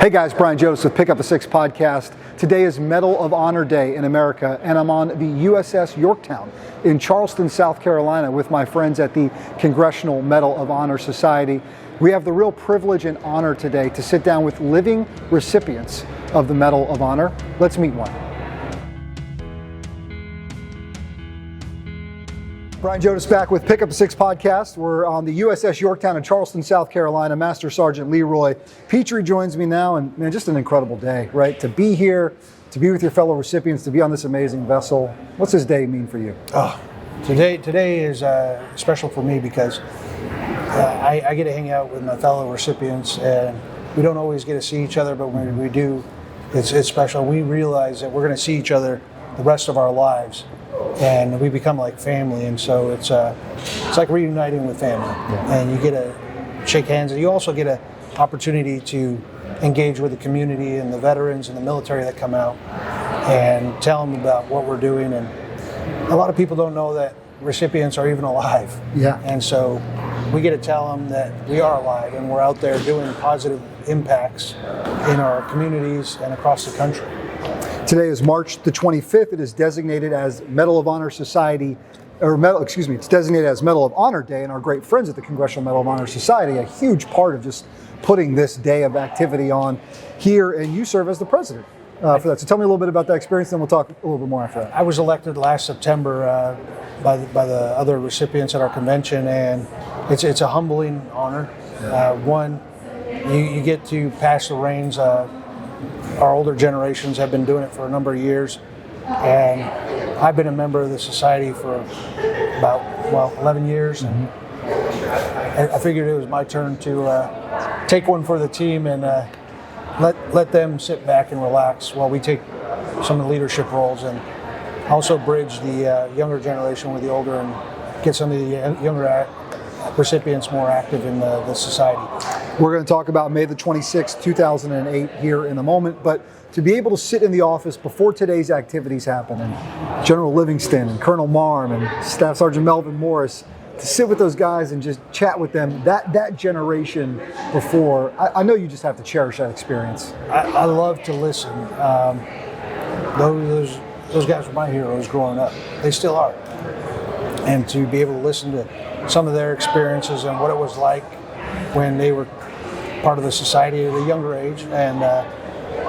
Hey guys, Brian Joseph, Pick Up a Six podcast. Today is Medal of Honor Day in America, and I'm on the USS Yorktown in Charleston, South Carolina with my friends at the Congressional Medal of Honor Society. We have the real privilege and honor today to sit down with living recipients of the Medal of Honor. Let's meet one. Brian Joseph back with Pick Up a Six podcast. We're on the USS Yorktown in Charleston, South Carolina. Master Sergeant Leroy. Petry joins me now, and man, just an incredible day, right? To be here, to be with your fellow recipients, to be on this amazing vessel. What's this day mean for you? Today is special for me because I get to hang out with my fellow recipients, and we don't always get to see each other, but when we do, it's special. We realize that we're going to see each other the rest of our lives, and we become like family, and so it's like reuniting with family. Yeah. And you get to shake hands, and you also get an opportunity to engage with the community and the veterans and the military that come out and tell them about what we're doing. And a lot of people don't know that recipients are even alive. Yeah. And so we get to tell them that we are alive and we're out there doing positive impacts in our communities and across the country. Today is March the 25th. It is designated as Medal of Honor Society, it's designated as Medal of Honor Day, and our great friends at the Congressional Medal of Honor Society, a huge part of just putting this day of activity on here, and you serve as the president for that. So tell me a little bit about that experience, then we'll talk a little bit more after that. I was elected last September by the other recipients at our convention, and it's a humbling honor. One, you get to pass the reins. Our older generations have been doing it for a number of years, and I've been a member of the society for about 11 years. And I figured it was my turn to take one for the team and let them sit back and relax while we take some of the leadership roles, and also bridge the younger generation with the older and get some of the younger recipients more active in the society. We're going to talk about May the 26th, 2008 here in a moment, but to be able to sit in the office before today's activities happen, and General Livingston and Colonel Marm and Staff Sergeant Melvin Morris, to sit with those guys and just chat with them, that generation before, I know you just have to cherish that experience. I love to listen. Those guys were my heroes growing up. They still are. And to be able to listen to some of their experiences and what it was like when they were part of the society at a younger age, and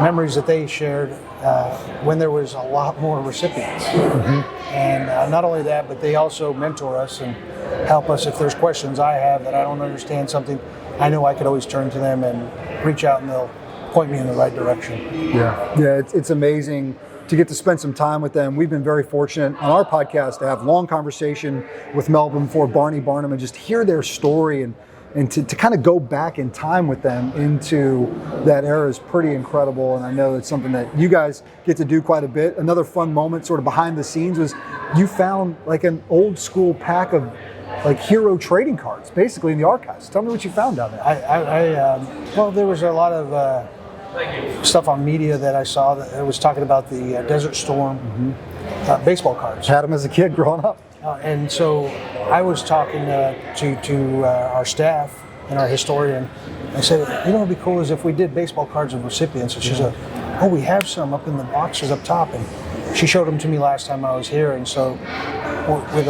memories that they shared when there was a lot more recipients. And not only that, but they also mentor us and help us if there's questions I have that I don't understand something. I know I could always turn to them and reach out, and they'll point me in the right direction. Yeah, it's amazing to get to spend some time with them. We've been very fortunate on our podcast to have long conversation with Melvin before Barney Barnum and just hear their story and to kind of go back in time with them into that era is pretty incredible. And I know it's something that you guys get to do quite a bit. Another fun moment sort of behind the scenes was you found like an old school pack of like hero trading cards basically in the archives. Tell me what you found down there. Well, there was a lot of stuff on media that I saw that was talking about the Desert Storm baseball cards. Had them as a kid growing up. And so I was talking to our staff and our historian. I said, you know what would be cool is if we did baseball cards of recipients. And she said, oh, we have some up in the boxes up top. And she showed them to me last time I was here. And so with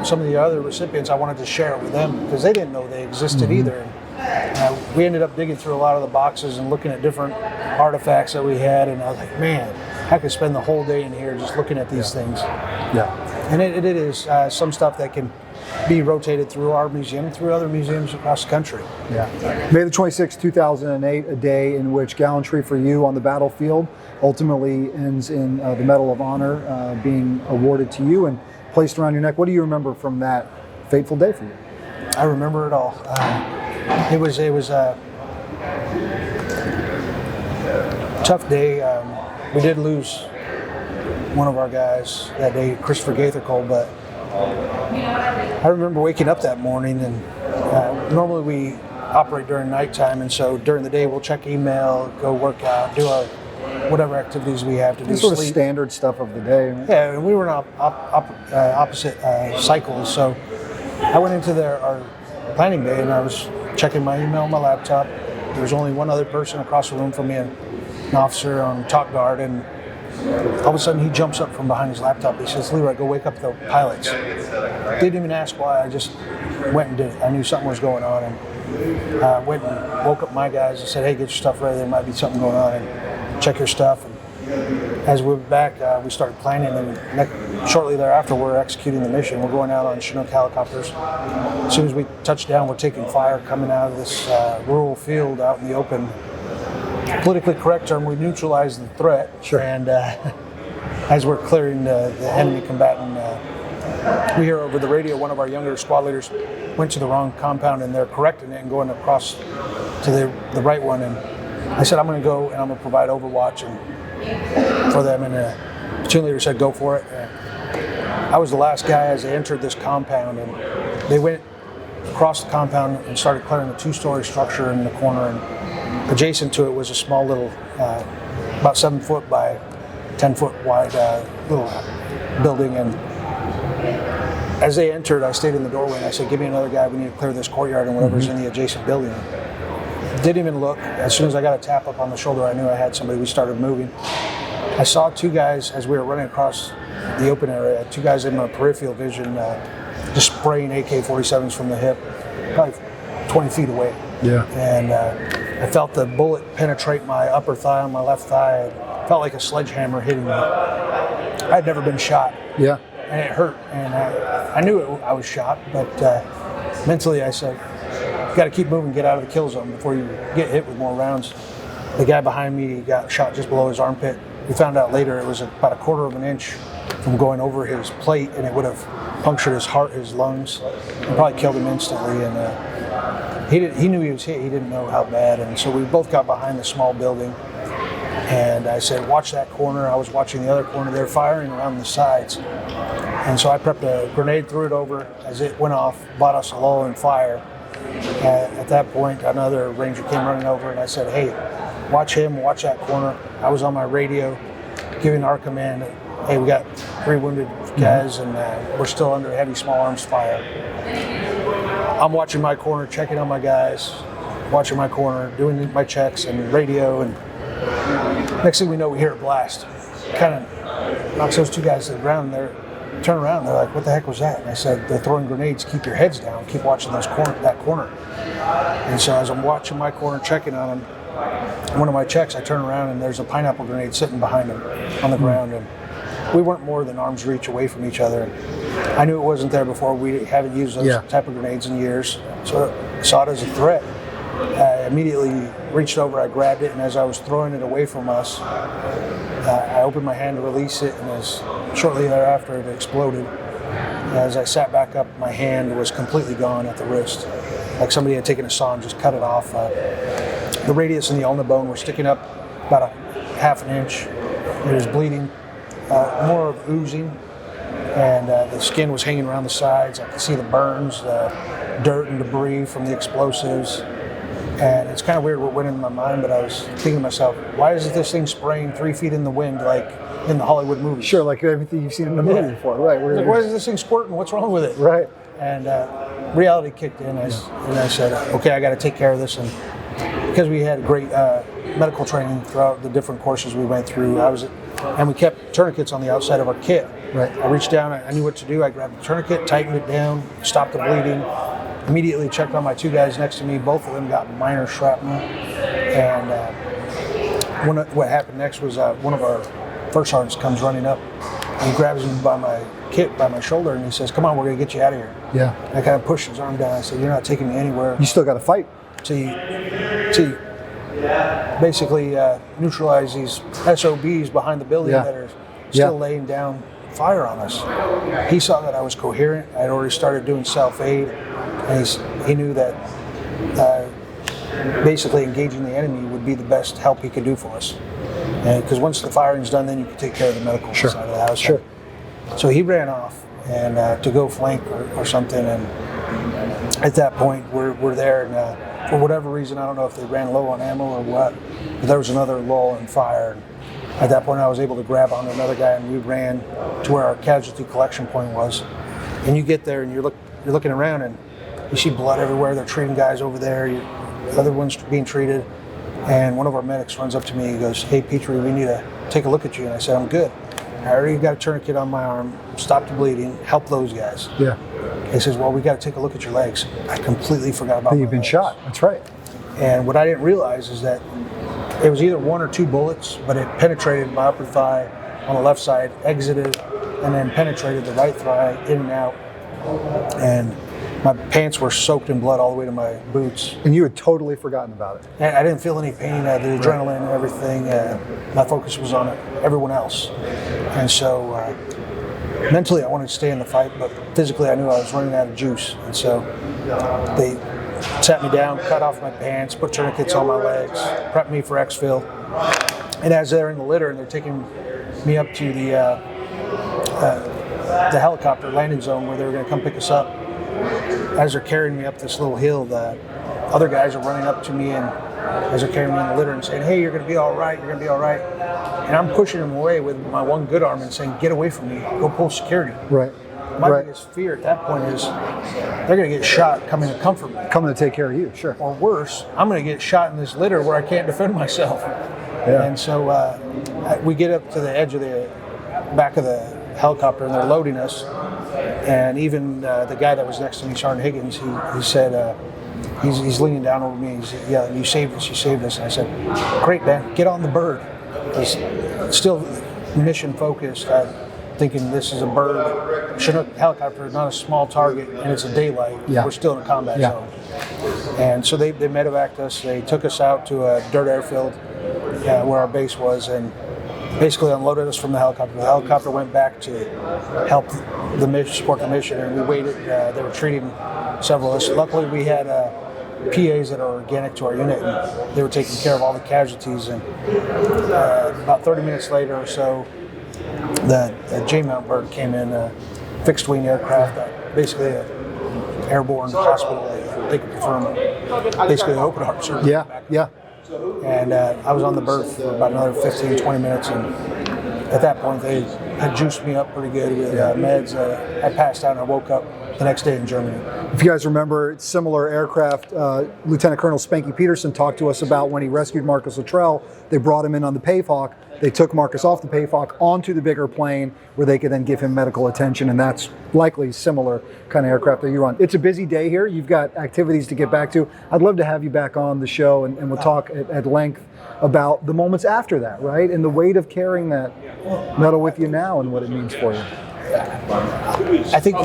some of the other recipients, I wanted to share it with them because they didn't know they existed either. And we ended up digging through a lot of the boxes and looking at different artifacts that we had. And I was like, man, I could spend the whole day in here just looking at these things. Yeah. And it is some stuff that can be rotated through our museum and through other museums across the country. Yeah. May the 26th, 2008, a day in which gallantry for you on the battlefield ultimately ends in the Medal of Honor being awarded to you and placed around your neck. What do you remember from that fateful day for you? I remember it all. It was a tough day. We did lose one of our guys that day, Christopher Gaithercole, but I remember waking up that morning, and normally we operate during nighttime, and so during the day we'll check email, go work out, do our whatever activities we have to do. Sort of standard stuff of the day. Right? Yeah, and we were in opposite cycles, so I went into our planning day and I was checking my email on my laptop, There was only one other person across the room from me, an officer on talk guard, and all of a sudden he jumps up from behind his laptop. He says, "Leroy, go wake up the pilots." Didn't even ask why. I just went and did it. I knew something was going on, and went and woke up my guys and said, "Hey, get your stuff ready. There might be something going on, and check your stuff." And as we went back, we started planning, and shortly thereafter, we're executing the mission. We're going out on Chinook helicopters. As soon as we touch down, we're taking fire coming out of this rural field out in the open. Politically correct term, we neutralize the threat. Sure. And as we're clearing the enemy combatant, we hear over the radio one of our younger squad leaders went to the wrong compound, and they're correcting it and going across to the right one. And I said, "I'm going to go and I'm going to provide overwatch for them." And the platoon leader said, "Go for it." I was the last guy as they entered this compound, and they went across the compound and started clearing a 2-story structure in the corner. And adjacent to it was a small little, about 7 foot by 10 foot wide little building. And as they entered, I stayed in the doorway and I said, "Give me another guy. We need to clear this courtyard and whatever's in the adjacent building." Didn't even look. As soon as I got a tap up on the shoulder, I knew I had somebody. We started moving. I saw 2 guys as we were running across the open area, 2 guys in my peripheral vision, just spraying AK-47s from the hip, probably 20 feet away. Yeah. And I felt the bullet penetrate my upper thigh on my left thigh. It felt like a sledgehammer hitting me. I'd never been shot. Yeah. And it hurt. And I knew I was shot, but mentally I said, "You got to keep moving, get out of the kill zone before you get hit with more rounds." The guy behind me got shot just below his armpit. We found out later it was about 1/4 of an inch from going over his plate, and it would have punctured his heart, his lungs, and probably killed him instantly. And he knew he was hit. He didn't know how bad. And so we both got behind the small building. And I said, "Watch that corner." I was watching the other corner. They're firing around the sides. And so I prepped a grenade, threw it over. As it went off, bought us a lull in fire. At that point, another ranger came running over, and I said, "Hey, watch him, watch that corner." I was on my radio giving our command, "Hey, we got 3 wounded guys, and we're still under heavy small arms fire." I'm watching my corner, checking on my guys, watching my corner, doing my checks and radio, and next thing we know, we hear a blast. Kind of knocks those 2 guys to the ground. They turn around, they're like, "What the heck was that?" And I said, "They're throwing grenades. Keep your heads down. Keep watching that corner." And so as I'm watching my corner, checking on them, one of my checks, I turn around and there's a pineapple grenade sitting behind him on the ground. And we weren't more than arm's reach away from each other. I knew it wasn't there before. We haven't used those type of grenades in years, so I saw it as a threat. I immediately reached over, I grabbed it, and as I was throwing it away from us, I opened my hand to release it, and as shortly thereafter it exploded. As I sat back up, my hand was completely gone at the wrist, like somebody had taken a saw and just cut it off. The radius and the ulna bone were sticking up about a 1/2 inch. It was bleeding, more of oozing, and the skin was hanging around the sides. I could see the burns, the dirt and debris from the explosives. And it's kind of weird what went into my mind, but I was thinking to myself, why is this thing spraying 3 feet in the wind like in the Hollywood movies? Sure, like everything you've seen in the movie before, right? Like, why is this thing squirting? What's wrong with it? Right. And reality kicked in, and I said, okay, I got to take care of this. And because we had great medical training throughout the different courses we went through, and we kept tourniquets on the outside of our kit. Right. I reached down, I knew what to do. I grabbed the tourniquet, tightened it down, stopped the bleeding. Immediately checked on my 2 guys next to me. Both of them got minor shrapnel. And what happened next was one of our first sergeants comes running up. And he grabs me by my kit, by my shoulder, and he says, "Come on, we're going to get you out of here." Yeah. And I kind of pushed his arm down. I said, "You're not taking me anywhere." You still got to fight. To basically neutralize these SOBs behind the building that are still laying down fire on us. He saw that I was coherent. I had already started doing self-aid. And he knew that basically engaging the enemy would be the best help he could do for us. Because once the firing's done, then you can take care of the medical side of the house. Sure. So he ran off and to go flank or something. And at that point, we're there. And for whatever reason, I don't know if they ran low on ammo or what, but there was another lull in fire. And at that point, I was able to grab onto another guy, and we ran to where our casualty collection point was. And you get there, and you're looking around, and you see blood everywhere. They're treating guys over there. other one's being treated. And one of our medics runs up to me. He goes, "Hey, Petry, we need to take a look at you." And I said, "I'm good. I already got a tourniquet on my arm, stopped the bleeding, help those guys." Yeah. He says, "Well, we got to take a look at your legs." I completely forgot about You've been legs. shot. That's right. And what I didn't realize is that it was either 1 or 2 bullets, but it penetrated my upper thigh on the left side, exited, and then penetrated the right thigh in and out. And my pants were soaked in blood all the way to my boots. And you had totally forgotten about it. And I didn't feel any pain, the adrenaline and everything. My focus was on everyone else. And so mentally I wanted to stay in the fight, but physically I knew I was running out of juice. And so they sat me down, cut off my pants, put tourniquets on my legs, prepped me for exfil. And as they're in the litter and they're taking me up to the helicopter landing zone where they were going to come pick us up, as they're carrying me up this little hill, the other guys are running up to me and as they're carrying me in the litter and saying, "Hey, you're going to be all right, you're going to be all right." And I'm pushing them away with my one good arm and saying, "Get away from me, go pull security." Right. My biggest fear at that point is they're going to get shot coming to comfort me. Coming to take care of you, sure. Or worse, I'm going to get shot in this litter where I can't defend myself. Yeah. And so we get up to the edge of the back of the helicopter and they're loading us. And even the guy that was next to me, Sergeant Higgins, he said, he's leaning down over me. He's yelling, "You saved us, you saved us." And I said, "Great, man, get on the bird." He's still mission focused. Thinking this is a bird. Chinook helicopter is not a small target, and it's a daylight. Yeah. We're still in a combat zone. And so they medevaced us. They took us out to a dirt airfield where our base was, and basically unloaded us from the helicopter. The helicopter went back to help the mission, support the mission, and we waited. They were treating several of us. Luckily, we had PAs that are organic to our unit, and they were taking care of all the casualties. And about 30 minutes later or so, the J-mount bird came in, a fixed-wing aircraft, basically an airborne hospital. They could perform basically an open heart surgery. Yeah. And I was on the bird for about another 15, 20 minutes, and at that point they had juiced me up pretty good with meds. I passed out and I woke up the next day in Germany. If you guys remember, similar aircraft, Lieutenant Colonel Spanky Peterson talked to us about when he rescued Marcus Luttrell. They brought him in on the Payhawk. They took Marcus off the Payhawk onto the bigger plane where they could then give him medical attention, and that's likely similar kind of aircraft that you're on. It's a busy day here. You've got activities to get back to. I'd love to have you back on the show, and we'll talk at length about the moments after that, right? And the weight of carrying that medal with you now and what it means for you. I think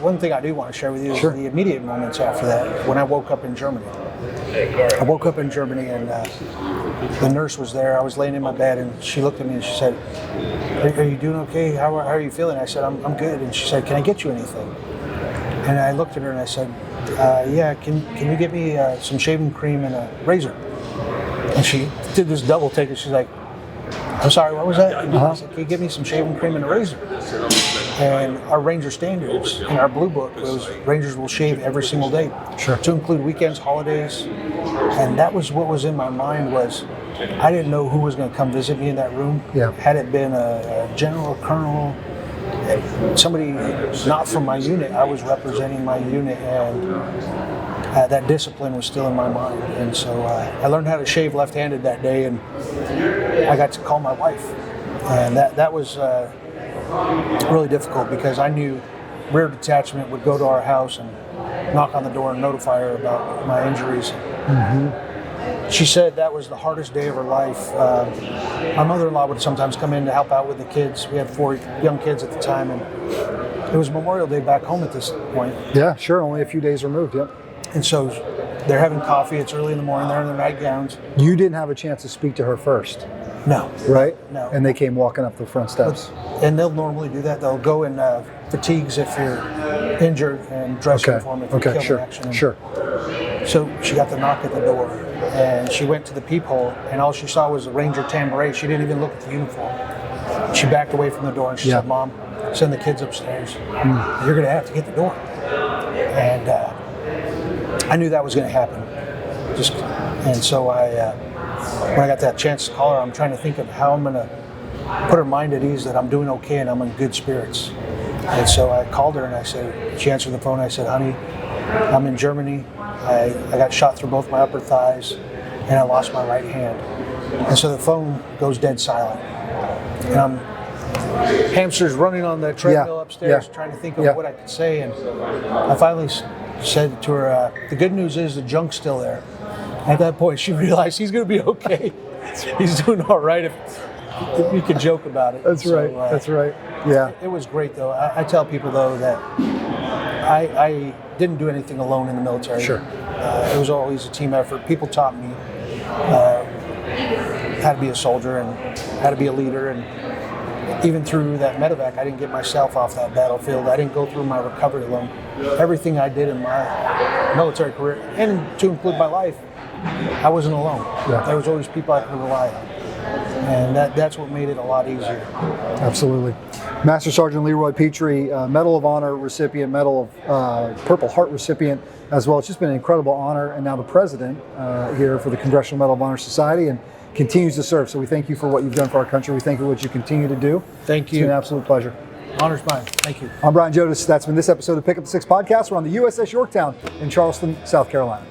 one thing I do want to share with you is the immediate moments after that, when I woke up in Germany. I woke up in Germany and the nurse was there. I was laying in my bed and she looked at me and she said, are you doing okay? How are you feeling? I said, I'm good. And she said, "Can I get you anything?" And I looked at her and I said, "Yeah, can you get me some shaving cream and a razor?" And she did this double take and she's like, "I'm sorry, what was that?" I said, "Can you get me some shaving cream and a razor?" And our Ranger standards in our blue book was Rangers will shave every single day, to include weekends, holidays. And that was what was in my mind was I didn't know who was going to come visit me in that room. Had it been a general, colonel, somebody not from my unit, I was representing my unit, and that discipline was still in my mind. And so I learned how to shave left-handed that day, and I got to call my wife. And that was really difficult because I knew rear detachment would go to our house and knock on the door and notify her about my injuries. She said that was the hardest day of her life. My mother-in-law would sometimes come in to help out with the kids. We had 4 young kids at the time, and it was Memorial Day back home at this point. Yeah, sure, only a few days removed, And so they're having coffee, it's early in the morning, they're in their nightgowns. You didn't have a chance to speak to her first? No. Right? No. And they came walking up the front steps? And they'll normally do that. They'll go in fatigues if you're injured and dress uniform if you kill in action. So she got the knock at the door, and she went to the peephole, and all she saw was a Ranger tambourine. She didn't even look at the uniform. She backed away from the door and she said, "Mom, send the kids upstairs. You're going to have to get the door." And I knew that was going to happen. And so when I got that chance to call her, I'm trying to think of how I'm going to put her mind at ease that I'm doing okay and I'm in good spirits. And so I called her and I said, she answered the phone. I said, "Honey, I'm in Germany. I got shot through both my upper thighs, and I lost my right hand. And so the phone goes dead silent. And I'm hamsters running on the treadmill upstairs, trying to think of what I could say. And I finally said to her, the good news is the junk's still there. At that point, she realized he's going to be okay. He's doing all right if you could joke about it. That's right. That's right. Yeah. It was great, though. I tell people, though, that I didn't do anything alone in the military. Sure. It was always a team effort. People taught me how to be a soldier and how to be a leader. And even through that medevac, I didn't get myself off that battlefield. I didn't go through my recovery alone. Everything I did in my military career, and to include my life, I wasn't alone. Yeah. There was always people I could rely on. And that's what made it a lot easier. Absolutely. Master Sergeant Leroy Petry, Medal of Honor recipient, Medal of Purple Heart recipient as well. It's just been an incredible honor, and now the president here for the Congressional Medal of Honor Society, and continues to serve. So we thank you for what you've done for our country. We thank you for what you continue to do. Thank you. It's been an absolute pleasure. Honor's mine. Thank you. I'm Brian Jodis. That's been this episode of Pick Up the Six Podcast. We're on the USS Yorktown in Charleston, South Carolina.